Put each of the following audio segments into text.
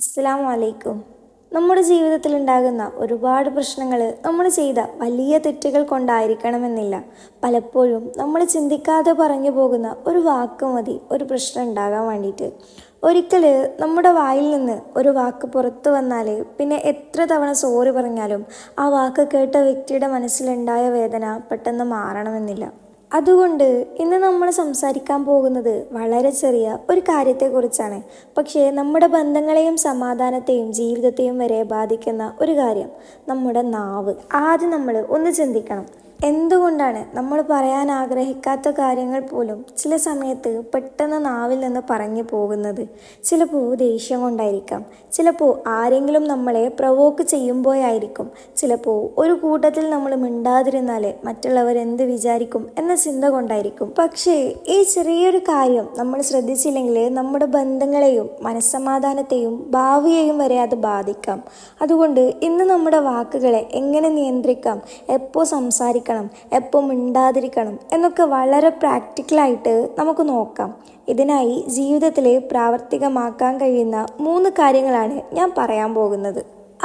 അസ്സലാമു അലൈക്കും. നമ്മുടെ ജീവിതത്തിൽ ഉണ്ടാകുന്ന ഒരുപാട് പ്രശ്നങ്ങൾ നമ്മൾ ചെയ്ത വലിയ തെറ്റുകൾ കൊണ്ടായിരിക്കണമെന്നില്ല. പലപ്പോഴും നമ്മൾ ചിന്തിക്കാതെ പറഞ്ഞു പോകുന്ന ഒരു വാക്ക് മതി ഒരു പ്രശ്നം ഉണ്ടാകാൻ വേണ്ടിയിട്ട്. ഒരിക്കൽ നമ്മുടെ വായിൽ നിന്ന് ഒരു വാക്ക് പുറത്തു വന്നാൽ പിന്നെ എത്ര തവണ സോറി പറഞ്ഞാലും ആ വാക്ക് കേട്ട വ്യക്തിയുടെ മനസ്സിലുണ്ടായ വേദന പെട്ടെന്ന് മാറണമെന്നില്ല. അതുകൊണ്ട് ഇന്ന് നമ്മൾ സംസാരിക്കാൻ പോകുന്നത് വളരെ ചെറിയ ഒരു കാര്യത്തെക്കുറിച്ചാണ്. പക്ഷേ നമ്മുടെ ബന്ധങ്ങളെയും സമാധാനത്തെയും ജീവിതത്തെയും വരെ ബാധിക്കുന്ന ഒരു കാര്യം, നമ്മുടെ നാവ്. ആദ്യം നമ്മൾ ഒന്ന് ചിന്തിക്കണം, എന്തുകൊണ്ടാണ് നമ്മൾ പറയാൻ ആഗ്രഹിക്കാത്ത കാര്യങ്ങൾ പോലും ചില സമയത്ത് പെട്ടെന്ന് നാവിൽ നിന്ന് പറഞ്ഞു പോകുന്നത്? ചിലപ്പോൾ ദേഷ്യം കൊണ്ടായിരിക്കാം, ചിലപ്പോൾ ആരെങ്കിലും നമ്മളെ പ്രവോക്ക് ചെയ്യുമ്പോഴായിരിക്കും, ചിലപ്പോൾ ഒരു കൂട്ടത്തിൽ നമ്മൾ മിണ്ടാതിരുന്നാൽ മറ്റുള്ളവർ എന്ത് വിചാരിക്കും എന്ന ചിന്ത കൊണ്ടായിരിക്കും. പക്ഷേ ഈ ചെറിയൊരു കാര്യം നമ്മൾ ശ്രദ്ധിച്ചില്ലെങ്കിൽ നമ്മുടെ ബന്ധങ്ങളെയും മനസ്സമാധാനത്തെയും ഭാവിയെയും വരെ അത് ബാധിക്കാം. അതുകൊണ്ട് ഇന്ന് നമ്മുടെ വാക്കുകളെ എങ്ങനെ നിയന്ത്രിക്കാം, എപ്പോൾ സംസാരിക്കണം, എപ്പോൾ മിണ്ടാതിരിക്കണം എന്നൊക്കെ വളരെ പ്രാക്ടിക്കലായിട്ട് നമുക്ക് നോക്കാം. ഇതിനായി ജീവിതത്തിൽ പ്രാവർത്തികമാക്കാൻ കഴിയുന്ന 3 കാര്യങ്ങളാണ് ഞാൻ പറയാൻ പോകുന്നത്.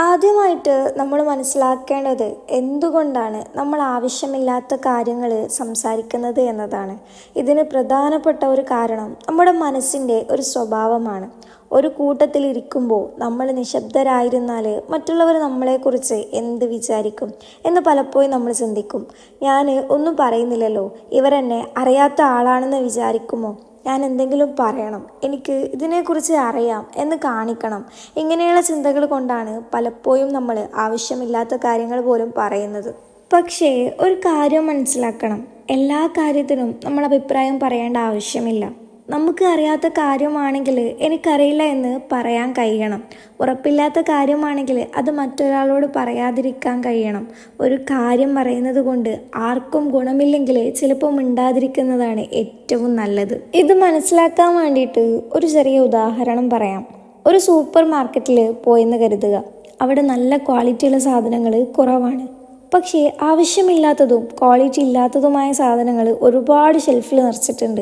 ആദ്യമായിട്ട് നമ്മൾ മനസ്സിലാക്കേണ്ടത് എന്തുകൊണ്ടാണ് നമ്മൾ ആവശ്യമില്ലാത്ത കാര്യങ്ങൾ സംസാരിക്കുന്നത് എന്നതാണ്. ഇതിന് പ്രധാനപ്പെട്ട ഒരു കാരണം നമ്മുടെ മനസ്സിൻ്റെ ഒരു സ്വഭാവമാണ്. ഒരു കൂട്ടത്തിൽ ഇരിക്കുമ്പോൾ നമ്മൾ നിശബ്ദരായിരുന്നാൽ മറ്റുള്ളവർ നമ്മളെക്കുറിച്ച് എന്ത് വിചാരിക്കും എന്ന് പലപ്പോഴും നമ്മൾ ചിന്തിക്കും. ഞാൻ ഒന്നും പറയുന്നില്ലല്ലോ, ഇവരെന്നെ അറിയാത്ത ആളാണെന്ന് വിചാരിക്കുമോ, ഞാൻ എന്തെങ്കിലും പറയണം, എനിക്ക് ഇതിനെക്കുറിച്ച് അറിയാം എന്ന് കാണിക്കണം. ഇങ്ങനെയുള്ള ചിന്തകൾ കൊണ്ടാണ് പലപ്പോഴും നമ്മൾ ആവശ്യമില്ലാത്ത കാര്യങ്ങൾ പോലും പറയുന്നത്. പക്ഷേ ഒരു കാര്യം മനസ്സിലാക്കണം, എല്ലാ കാര്യത്തിനും നമ്മൾ അഭിപ്രായം പറയേണ്ട ആവശ്യമില്ല. നമുക്ക് അറിയാത്ത കാര്യമാണെങ്കിൽ എനിക്കറിയില്ല എന്ന് പറയാൻ കഴിയണം. ഉറപ്പില്ലാത്ത കാര്യമാണെങ്കിൽ അത് മറ്റൊരാളോട് പറയാതിരിക്കാൻ കഴിയണം. ഒരു കാര്യം പറയുന്നത് കൊണ്ട് ആർക്കും ഗുണമില്ലെങ്കിൽ ചിലപ്പോൾ മിണ്ടാതിരിക്കുന്നതാണ് ഏറ്റവും നല്ലത്. ഇത് മനസ്സിലാക്കാൻ വേണ്ടിയിട്ട് ഒരു ചെറിയ ഉദാഹരണം പറയാം. ഒരു സൂപ്പർ മാർക്കറ്റിൽ പോയെന്ന് കരുതുക. അവിടെ നല്ല ക്വാളിറ്റിയുള്ള സാധനങ്ങൾ കുറവാണ്. പക്ഷേ ആവശ്യമില്ലാത്തതും ക്വാളിറ്റി ഇല്ലാത്തതുമായ സാധനങ്ങൾ ഒരുപാട് ഷെൽഫിൽ നിറച്ചിട്ടുണ്ട്.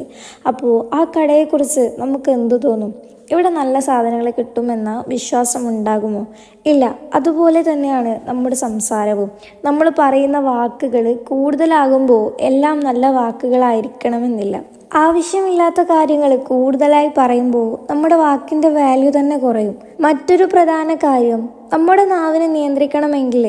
അപ്പോൾ ആ കടയെക്കുറിച്ച് നമുക്ക് എന്തു തോന്നും? ഇവിടെ നല്ല സാധനങ്ങൾ കിട്ടുമെന്ന വിശ്വാസം ഉണ്ടാകുമോ? ഇല്ല. അതുപോലെ തന്നെയാണ് നമ്മുടെ സംസാരവും. നമ്മൾ പറയുന്ന വാക്കുകൾ കൂടുതലാകുമ്പോൾ എല്ലാം നല്ല വാക്കുകളായിരിക്കണമെന്നില്ല. ആവശ്യമില്ലാത്ത കാര്യങ്ങൾ കൂടുതലായി പറയുമ്പോൾ നമ്മുടെ വാക്കിൻ്റെ വാല്യൂ തന്നെ കുറയും. മറ്റൊരു പ്രധാന കാര്യം, നമ്മുടെ നാവിനെ നിയന്ത്രിക്കണമെങ്കിൽ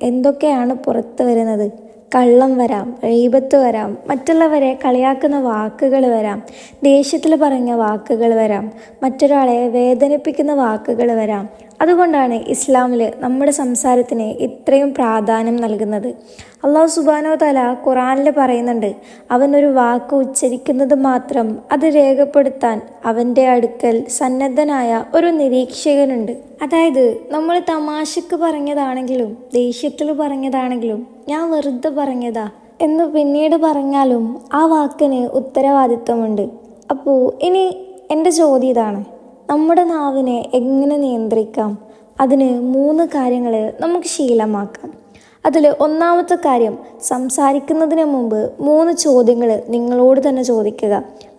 എന്തൊക്കെയാണ് പുറത്ത് വരുന്നത്? കള്ളം വരാം, ഗീബത്ത് വരാം, മറ്റുള്ളവരെ കളിയാക്കുന്ന വാക്കുകൾ വരാം, ദേഷ്യത്തിൽ പറഞ്ഞ വാക്കുകൾ വരാം, മറ്റൊരാളെ വേദനിപ്പിക്കുന്ന വാക്കുകൾ വരാം. അതുകൊണ്ടാണ് ഇസ്ലാമിൽ നമ്മുടെ സംസാരത്തിന് ഇത്രയും പ്രാധാന്യം നൽകുന്നത്. അല്ലാഹു സുബ്ഹാനഹു വ തആല ഖുർആനിൽ പറയുന്നുണ്ട്, അവനൊരു വാക്ക് ഉച്ചരിക്കുന്നത് മാത്രം അത് രേഖപ്പെടുത്താൻ അവൻ്റെ അടുക്കൽ സന്നദ്ധനായ ഒരു നിരീക്ഷകനുണ്ട്. അതായത് നമ്മൾ തമാശക്ക് പറഞ്ഞതാണെങ്കിലും ദേഷ്യത്തിൽ പറഞ്ഞതാണെങ്കിലും ഞാൻ വെറുതെ പറഞ്ഞതാ എന്ന് പിന്നീട് പറഞ്ഞാലും ആ വാക്കിന് ഉത്തരവാദിത്വമുണ്ട്. അപ്പോൾ ഇനി എൻ്റെ ചോദ്യം ഇതാണ്, നമ്മുടെ നാവിനെ എങ്ങനെ നിയന്ത്രിക്കാം? അതിന് 3 കാര്യങ്ങൾ നമുക്ക് ശീലമാക്കാം. അതിൽ ഒന്നാമത്തെ കാര്യം, സംസാരിക്കുന്നതിന് മുമ്പ് 3 ചോദ്യങ്ങൾ നിങ്ങളോട് തന്നെ ചോദിക്കുക.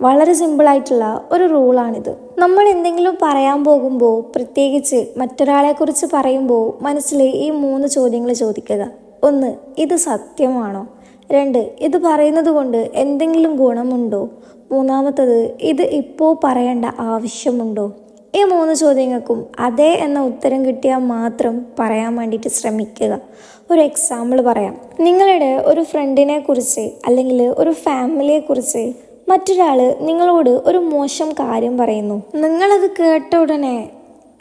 വളരെ സിമ്പിളായിട്ടുള്ള ഒരു റൂളാണിത്. നമ്മൾ എന്തെങ്കിലും പറയാൻ പോകുമ്പോൾ, പ്രത്യേകിച്ച് മറ്റൊരാളെക്കുറിച്ച് പറയുമ്പോൾ മനസ്സിൽ ഈ 3 ചോദ്യങ്ങൾ ചോദിക്കുക. 1, ഇത് സത്യമാണോ? 2, ഇത് പറയുന്നത് കൊണ്ട് എന്തെങ്കിലും ഗുണമുണ്ടോ? 3, ഇത് ഇപ്പോൾ പറയേണ്ട ആവശ്യമുണ്ടോ? ഈ 3 ചോദ്യങ്ങൾക്കും അതെ എന്ന ഉത്തരം കിട്ടിയാൽ മാത്രം പറയാൻ വേണ്ടിയിട്ട് ശ്രമിക്കുക. ഒരു എക്സാമ്പിൾ പറയാം. നിങ്ങളുടെ ഒരു ഫ്രണ്ടിനെ കുറിച്ച് അല്ലെങ്കിൽ ഒരു ഫാമിലിയെക്കുറിച്ച് മറ്റൊരാൾ നിങ്ങളോട് ഒരു മോശം കാര്യം പറയുന്നു. നിങ്ങളത് കേട്ട ഉടനെ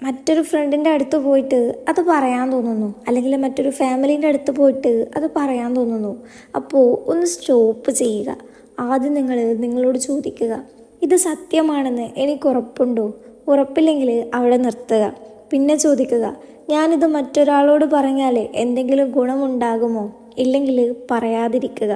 മറ്റൊരു ഫ്രണ്ടിൻ്റെ അടുത്ത് പോയിട്ട് അത് പറയാൻ തോന്നുന്നു, അല്ലെങ്കിൽ മറ്റൊരു ഫാമിലീൻ്റെ അടുത്ത് പോയിട്ട് അത് പറയാൻ തോന്നുന്നു. അപ്പോൾ ഒന്ന് സ്റ്റോപ്പ് ചെയ്യുക. ആദ്യം നിങ്ങളോട് ചോദിക്കുക, ഇത് സത്യമാണെന്ന് എനിക്ക് ഉറപ്പുണ്ടോ? ഉറപ്പില്ലെങ്കിൽ അവിടെ നിർത്തുക. പിന്നെ ചോദിക്കുക, ഞാനിത് മറ്റൊരാളോട് പറഞ്ഞാൽ എന്തെങ്കിലും ഗുണമുണ്ടാകുമോ? ഇല്ലെങ്കിൽ പറയാതിരിക്കുക.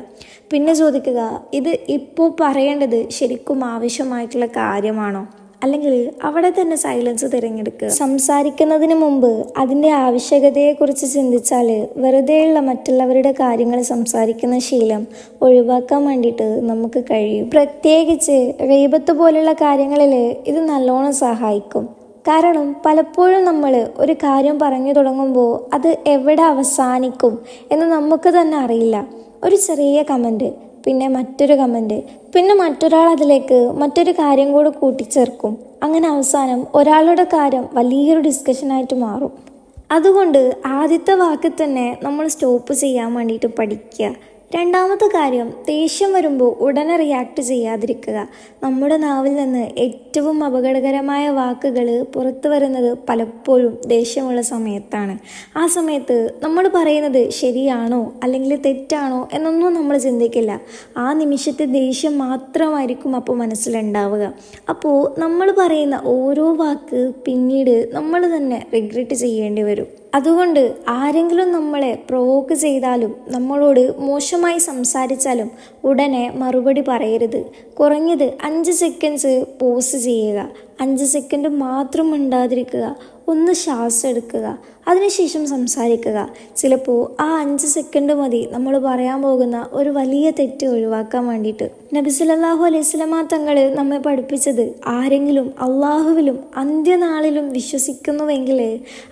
പിന്നെ ചോദിക്കുക, ഇത് ഇപ്പോൾ പറയേണ്ടത് ശരിക്കും ആവശ്യമായിട്ടുള്ള കാര്യമാണോ? അല്ലെങ്കിൽ അവിടെ തന്നെ സൈലൻസ് തിരഞ്ഞെടുക്കുക. സംസാരിക്കുന്നതിന് മുമ്പ് അതിൻ്റെ ആവശ്യകതയെക്കുറിച്ച് ചിന്തിച്ചാൽ വെറുതെയുള്ള മറ്റുള്ളവരുടെ കാര്യങ്ങൾ സംസാരിക്കുന്ന ശീലം ഒഴിവാക്കാൻ വേണ്ടിയിട്ട് നമുക്ക് കഴിയും. പ്രത്യേകിച്ച് ഗീബത്ത് പോലുള്ള കാര്യങ്ങളിൽ ഇത് നല്ലോണം സഹായിക്കും. കാരണം പലപ്പോഴും നമ്മൾ ഒരു കാര്യം പറഞ്ഞു തുടങ്ങുമ്പോൾ അത് എവിടെ അവസാനിക്കും എന്ന് നമുക്ക് തന്നെ അറിയില്ല. ഒരു ചെറിയ കമൻറ്റ്, പിന്നെ മറ്റൊരു കമൻറ്റ്, പിന്നെ മറ്റൊരാൾ അതിലേക്ക് മറ്റൊരു കാര്യം കൂടെ കൂട്ടിച്ചേർക്കും. അങ്ങനെ അവസാനം ഒരാളുടെ കാര്യം വലിയൊരു ഡിസ്കഷനായിട്ട് മാറും. അതുകൊണ്ട് ആദ്യത്തെ വാക്കിൽ തന്നെ നമ്മൾ സ്റ്റോപ്പ് ചെയ്യാൻ വേണ്ടിയിട്ട് പഠിക്കുക. രണ്ടാമത്തെ കാര്യം, ദേഷ്യം വരുമ്പോൾ ഉടനെ റിയാക്ട് ചെയ്യാതിരിക്കുക. നമ്മുടെ നാവിൽ നിന്ന് ഏറ്റവും അപകടകരമായ വാക്കുകൾ പുറത്തു വരുന്നത് പലപ്പോഴും ദേഷ്യമുള്ള സമയത്താണ്. ആ സമയത്ത് നമ്മൾ പറയുന്നത് ശരിയാണോ അല്ലെങ്കിൽ തെറ്റാണോ എന്നൊന്നും നമ്മൾ ചിന്തിക്കില്ല. ആ നിമിഷത്തെ ദേഷ്യം മാത്രമായിരിക്കും അപ്പോൾ മനസ്സിലുണ്ടാവുക. അപ്പോൾ നമ്മൾ പറയുന്ന ഓരോ വാക്ക് പിന്നീട് നമ്മൾ തന്നെ റിഗ്രറ്റ് ചെയ്യേണ്ടി വരും. അതുകൊണ്ട് ആരെങ്കിലും നമ്മളെ പ്രൊവോക്ക് ചെയ്താലും നമ്മളോട് മോശമായി സംസാരിച്ചാലും ഉടനെ മറുപടി പറയരുത്. കുറഞ്ഞത് 5 സെക്കൻഡ്സ് പോസ് ചെയ്യുക. 5 സെക്കൻഡ് മാത്രം മിണ്ടാതിരിക്കുക. ഒന്ന് ശ്വാസം എടുക്കുക, അതിനുശേഷം സംസാരിക്കുക. ചിലപ്പോൾ ആ 5 സെക്കൻഡ് മതി നമ്മൾ പറയാൻ പോകുന്ന ഒരു വലിയ തെറ്റ് ഒഴിവാക്കാൻ വേണ്ടിയിട്ട്. നബി സല്ലല്ലാഹു അലൈഹി വസല്ലമ തങ്ങൾ നമ്മെ പഠിപ്പിച്ചത്, ആരെങ്കിലും അള്ളാഹുവിലും അന്ത്യനാളിലും വിശ്വസിക്കുന്നുവെങ്കിൽ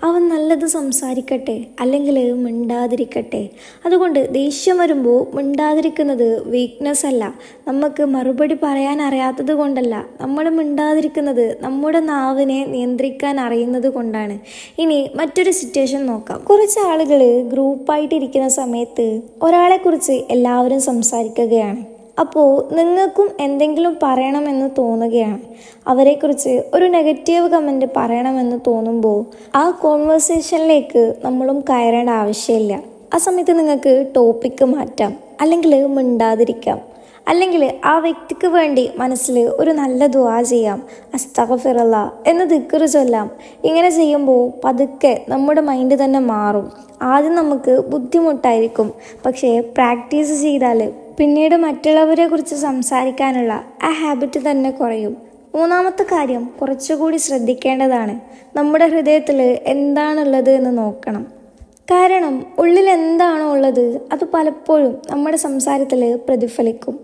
അവൻ നല്ലത് സംസാരിക്കട്ടെ, അല്ലെങ്കിൽ മിണ്ടാതിരിക്കട്ടെ. അതുകൊണ്ട് ദേഷ്യം വരുമ്പോൾ മിണ്ടാതിരിക്കുന്നത് വീക്ക്നെസ് അല്ല, നമുക്ക് മറുപടി പറയാൻ അറിയാത്തത് കൊണ്ടല്ല. നമ്മൾ മിണ്ടാതിരിക്കുന്നത് നമ്മുടെ നാവിനെ നിയന്ത്രിക്കാൻ അറിയുന്നത് കൊണ്ടാണ്. ഇനി മറ്റൊരു സിറ്റുവേഷൻ നോക്കാം. കുറച്ച് ആളുകൾ ഗ്രൂപ്പായിട്ടിരിക്കുന്ന സമയത്ത് ഒരാളെക്കുറിച്ച് എല്ലാവരും സംസാരിക്കുകയാണ്. അപ്പോൾ നിങ്ങൾക്കും എന്തെങ്കിലും പറയണമെന്ന് തോന്നുകയാണ്. അവരെക്കുറിച്ച് ഒരു നെഗറ്റീവ് കമൻറ്റ് പറയണമെന്ന് തോന്നുമ്പോൾ ആ കോൺവെർസേഷനിലേക്ക് നമ്മളും കയറേണ്ട ആവശ്യമില്ല. ആ സമയത്ത് നിങ്ങൾക്ക് ടോപ്പിക്ക് മാറ്റാം, അല്ലെങ്കിൽ മിണ്ടാതിരിക്കാം, അല്ലെങ്കിൽ ആ വ്യക്തിക്ക് വേണ്ടി മനസ്സിൽ ഒരു നല്ല ദുആ ചെയ്യാം. അസ്തഗ്ഫിറുല്ലാ എന്ന് ദിക്ർ ചൊല്ലാം. ഇങ്ങനെ ചെയ്യുമ്പോൾ പതുക്കെ നമ്മുടെ മൈൻഡ് തന്നെ മാറും. ആദ്യം നമുക്ക് ബുദ്ധിമുട്ടായിരിക്കും, പക്ഷേ പ്രാക്ടീസ് ചെയ്താൽ പിന്നീട് മറ്റുള്ളവരെ കുറിച്ച് സംസാരിക്കാനുള്ള ആ ഹാബിറ്റ് തന്നെ കുറയും. മൂന്നാമത്തെ കാര്യം കുറച്ചുകൂടി ശ്രദ്ധിക്കേണ്ടതാണ്. നമ്മുടെ ഹൃദയത്തിൽ എന്താണുള്ളത് എന്ന് നോക്കണം. കാരണം ഉള്ളിൽ എന്താണോ ഉള്ളത് അത് പലപ്പോഴും നമ്മുടെ സംസാരത്തിൽ പ്രതിഫലിക്കും.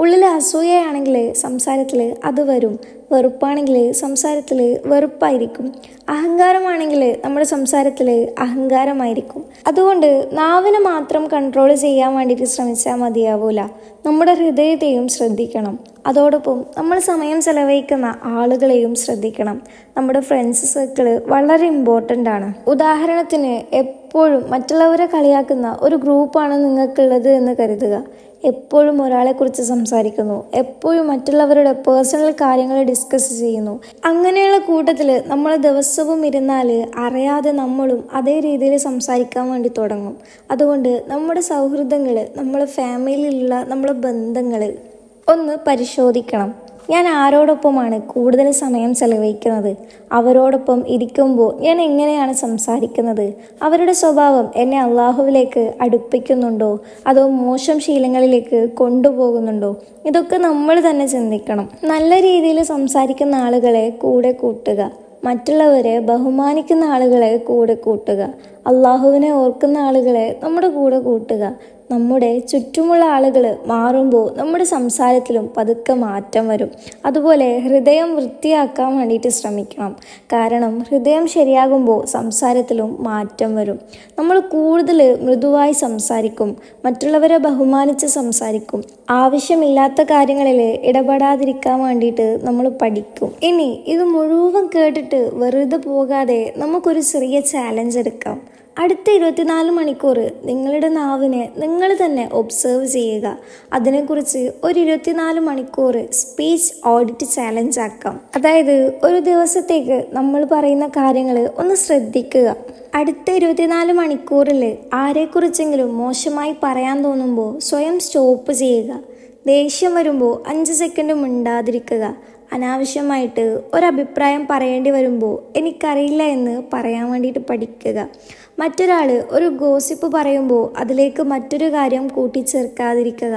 ഉള്ളിൽ അസൂയയാണെങ്കിൽ സംസാരത്തിൽ അത് വരും. വെറുപ്പാണെങ്കിൽ സംസാരത്തിൽ വെറുപ്പായിരിക്കും. അഹങ്കാരമാണെങ്കിൽ നമ്മുടെ സംസാരത്തിൽ അഹങ്കാരമായിരിക്കും. അതുകൊണ്ട് നാവിനെ മാത്രം കൺട്രോൾ ചെയ്യാൻ വേണ്ടിയിട്ട് ശ്രമിച്ചാൽ മതിയാവൂല. നമ്മുടെ ഹൃദയത്തെയും ശ്രദ്ധിക്കണം. അതോടൊപ്പം നമ്മൾ സമയം ചെലവഴിക്കുന്ന ആളുകളെയും ശ്രദ്ധിക്കണം. നമ്മുടെ ഫ്രണ്ട്സ് സർക്കിൾ വളരെ ഇമ്പോർട്ടൻ്റ് ആണ്. ഉദാഹരണത്തിന്, എപ്പോഴും മറ്റുള്ളവരെ കളിയാക്കുന്ന ഒരു ഗ്രൂപ്പാണ് നിങ്ങൾക്കുള്ളത് എന്ന് കരുതുക. എപ്പോഴും ഒരാളെക്കുറിച്ച് സംസാരിക്കുന്നു, എപ്പോഴും മറ്റുള്ളവരുടെ പേഴ്സണൽ കാര്യങ്ങൾ ഡിസ്കസ് ചെയ്യുന്നു. അങ്ങനെയുള്ള കൂട്ടത്തിൽ നമ്മൾ ദിവസവും ഇരുന്നാൽ അറിയാതെ നമ്മളും അതേ രീതിയിൽ സംസാരിക്കാൻ വേണ്ടി തുടങ്ങും. അതുകൊണ്ട് നമ്മുടെ സൗഹൃദങ്ങൾ, നമ്മുടെ ഫാമിലിയിലുള്ള നമ്മുടെ ബന്ധങ്ങൾ ഒന്ന് പരിശോധിക്കണം. ഞാൻ ആരോടൊപ്പമാണ് കൂടുതൽ സമയം ചെലവഴിക്കുന്നത്? അവരോടൊപ്പം ഇരിക്കുമ്പോൾ ഞാൻ എങ്ങനെയാണ് സംസാരിക്കുന്നത്? അവരുടെ സ്വഭാവം എന്നെ അള്ളാഹുവിലേക്ക് അടുപ്പിക്കുന്നുണ്ടോ അതോ മോശം ശീലങ്ങളിലേക്ക് കൊണ്ടുപോകുന്നുണ്ടോ? ഇതൊക്കെ നമ്മൾ തന്നെ ചിന്തിക്കണം. നല്ല രീതിയിൽ സംസാരിക്കുന്ന ആളുകളെ കൂടെ കൂട്ടുക. മറ്റുള്ളവരെ ബഹുമാനിക്കുന്ന ആളുകളെ കൂടെ കൂട്ടുക. അള്ളാഹുവിനെ ഓർക്കുന്ന ആളുകളെ നമ്മുടെ കൂടെ കൂട്ടുക. നമ്മുടെ ചുറ്റുമുള്ള ആളുകൾ മാറുമ്പോൾ നമ്മുടെ സംസാരത്തിലും പതുക്കെ മാറ്റം വരും. അതുപോലെ ഹൃദയം വൃത്തിയാക്കാൻ വേണ്ടിയിട്ട് ശ്രമിക്കണം. കാരണം ഹൃദയം ശരിയാകുമ്പോൾ സംസാരത്തിലും മാറ്റം വരും. നമ്മൾ കൂടുതൽ മൃദുവായി സംസാരിക്കും, മറ്റുള്ളവരെ ബഹുമാനിച്ച് സംസാരിക്കും. ആവശ്യമില്ലാത്ത കാര്യങ്ങളിൽ ഇടപെടാതിരിക്കാൻ വേണ്ടിയിട്ട് നമ്മൾ പഠിക്കും. ഇനി ഇത് മുഴുവൻ കേട്ടിട്ട് വെറുതെ പോകാതെ നമുക്കൊരു ചെറിയ ചാലഞ്ച് എടുക്കാം. അടുത്ത 24 മണിക്കൂർ നിങ്ങളുടെ നാവിനെ നിങ്ങൾ തന്നെ ഒബ്സർവ് ചെയ്യുക. അതിനെക്കുറിച്ച് ഒരു 24 മണിക്കൂർ സ്പീച്ച് ഓഡിറ്റ് ചാലഞ്ച് ആക്കാം. അതായത് ഒരു ദിവസത്തേക്ക് നമ്മൾ പറയുന്ന കാര്യങ്ങൾ ഒന്ന് ശ്രദ്ധിക്കുക. അടുത്ത 24 മണിക്കൂറിൽ ആരെക്കുറിച്ചെങ്കിലും മോശമായി പറയാൻ തോന്നുമ്പോൾ സ്വയം സ്റ്റോപ്പ് ചെയ്യുക. ദേഷ്യം വരുമ്പോൾ 5 സെക്കൻഡ് മിണ്ടാതിരിക്കുക. അനാവശ്യമായിട്ട് ഒരഭിപ്രായം പറയേണ്ടി വരുമ്പോൾ എനിക്കറിയില്ല എന്ന് പറയാൻ വേണ്ടിയിട്ട് പഠിക്കുക. മറ്റൊരാൾ ഒരു ഗോസിപ്പ് പറയുമ്പോൾ അതിലേക്ക് മറ്റൊരു കാര്യം കൂട്ടിച്ചേർക്കാതിരിക്കുക.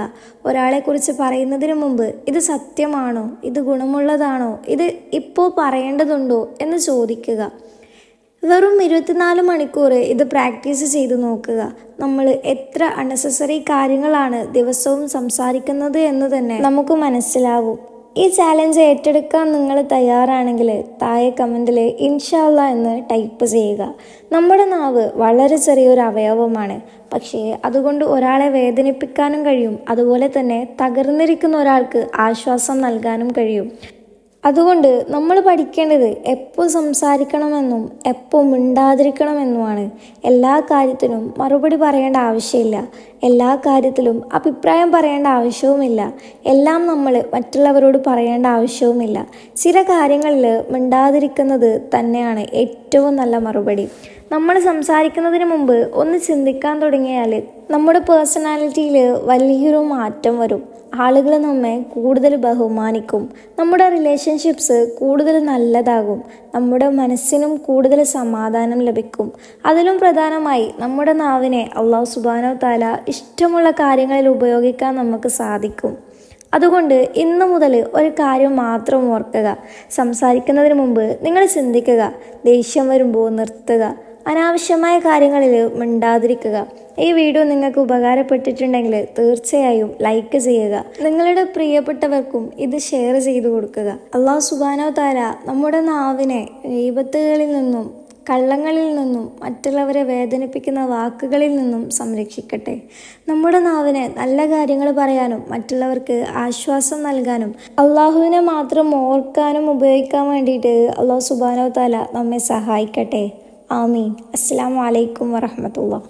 ഒരാളെക്കുറിച്ച് പറയുന്നതിന് മുമ്പ് ഇത് സത്യമാണോ, ഇത് ഗുണമുള്ളതാണോ, ഇത് ഇപ്പോൾ പറയേണ്ടതുണ്ടോ എന്ന് ചോദിക്കുക. വെറും 24 മണിക്കൂർ ഇത് പ്രാക്ടീസ് ചെയ്ത് നോക്കുക. നമ്മൾ എത്ര അൺനെസസറി കാര്യങ്ങളാണ് ദിവസവും സംസാരിക്കുന്നത് എന്ന് തന്നെ നമുക്ക് മനസ്സിലാവും. ഈ ചാലഞ്ച് ഏറ്റെടുക്കാൻ നിങ്ങൾ തയ്യാറാണെങ്കിൽ താഴെ കമൻറ്റിൽ ഇൻഷാ അല്ലാ എന്ന് ടൈപ്പ് ചെയ്യുക. നമ്മുടെ നാവ് വളരെ ചെറിയൊരു അവയവമാണ്, പക്ഷേ അതുകൊണ്ട് ഒരാളെ വേദനിപ്പിക്കാനും കഴിയും, അതുപോലെ തന്നെ തകർന്നിരിക്കുന്ന ഒരാൾക്ക് ആശ്വാസം നൽകാനും കഴിയും. അതുകൊണ്ട് നമ്മൾ പഠിക്കേണ്ടത് എപ്പോൾ സംസാരിക്കണമെന്നും എപ്പോൾ മിണ്ടാതിരിക്കണമെന്നുമാണ്. എല്ലാ കാര്യത്തിനും മറുപടി പറയേണ്ട ആവശ്യമില്ല, എല്ലാ കാര്യത്തിലും അഭിപ്രായം പറയേണ്ട ആവശ്യവുമില്ല, എല്ലാം നമ്മൾ മറ്റുള്ളവരോട് പറയേണ്ട ആവശ്യവുമില്ല. ചില കാര്യങ്ങളിൽ മിണ്ടാതിരിക്കുന്നത് തന്നെയാണ് ഏറ്റവും നല്ല മറുപടി. നമ്മൾ സംസാരിക്കുന്നതിന് മുമ്പ് ഒന്ന് ചിന്തിക്കാൻ തുടങ്ങിയാൽ നമ്മുടെ പേഴ്സണാലിറ്റിയിൽ വലിയൊരു മാറ്റം വരും. ആളുകൾ നമ്മെ കൂടുതൽ ബഹുമാനിക്കും, നമ്മുടെ റിലേഷൻഷിപ്സ് കൂടുതൽ നല്ലതാകും, നമ്മുടെ മനസ്സിനും കൂടുതൽ സമാധാനം ലഭിക്കും. അതിലും പ്രധാനമായി നമ്മുടെ നാവിനെ അല്ലാഹു സുബ്ഹാനഹു തആല ഇഷ്ടമുള്ള കാര്യങ്ങളിൽ ഉപയോഗിക്കാൻ നമുക്ക് സാധിക്കും. അതുകൊണ്ട് ഇന്നു മുതൽ ഒരു കാര്യം മാത്രം ഓർക്കുക: സംസാരിക്കുന്നതിന് മുമ്പ് നിങ്ങൾ ചിന്തിക്കുക, ദേഷ്യം വരുമ്പോൾ നിർത്തുക, അനാവശ്യമായ കാര്യങ്ങളിൽ മിണ്ടാതിരിക്കുക. ഈ വീഡിയോ നിങ്ങൾക്ക് ഉപകാരപ്പെട്ടിട്ടുണ്ടെങ്കിൽ തീർച്ചയായും ലൈക്ക് ചെയ്യുക. നിങ്ങളുടെ പ്രിയപ്പെട്ടവർക്കും ഇത് ഷെയർ ചെയ്തു കൊടുക്കുക. അല്ലാഹു സുബ്ഹാനഹു തആല നമ്മുടെ നാവിനെ ഗീബത്തുകളിൽ നിന്നും, കള്ളങ്ങളിൽ നിന്നും, മറ്റുള്ളവരെ വേദനിപ്പിക്കുന്ന വാക്കുകളിൽ നിന്നും സംരക്ഷിക്കട്ടെ. നമ്മുടെ നാവിനെ നല്ല കാര്യങ്ങൾ പറയാനും മറ്റുള്ളവർക്ക് ആശ്വാസം നൽകാനും അള്ളാഹുവിനെ മാത്രം ഓർക്കാനും ഉപയോഗിക്കാൻ വേണ്ടിയിട്ട് അല്ലാഹു സുബ്ഹാനഹു തആല നമ്മെ സഹായിക്കട്ടെ. ആമീൻ. അസ്സലാമു അലൈക്കും വറഹ്മത്തുള്ളാഹി.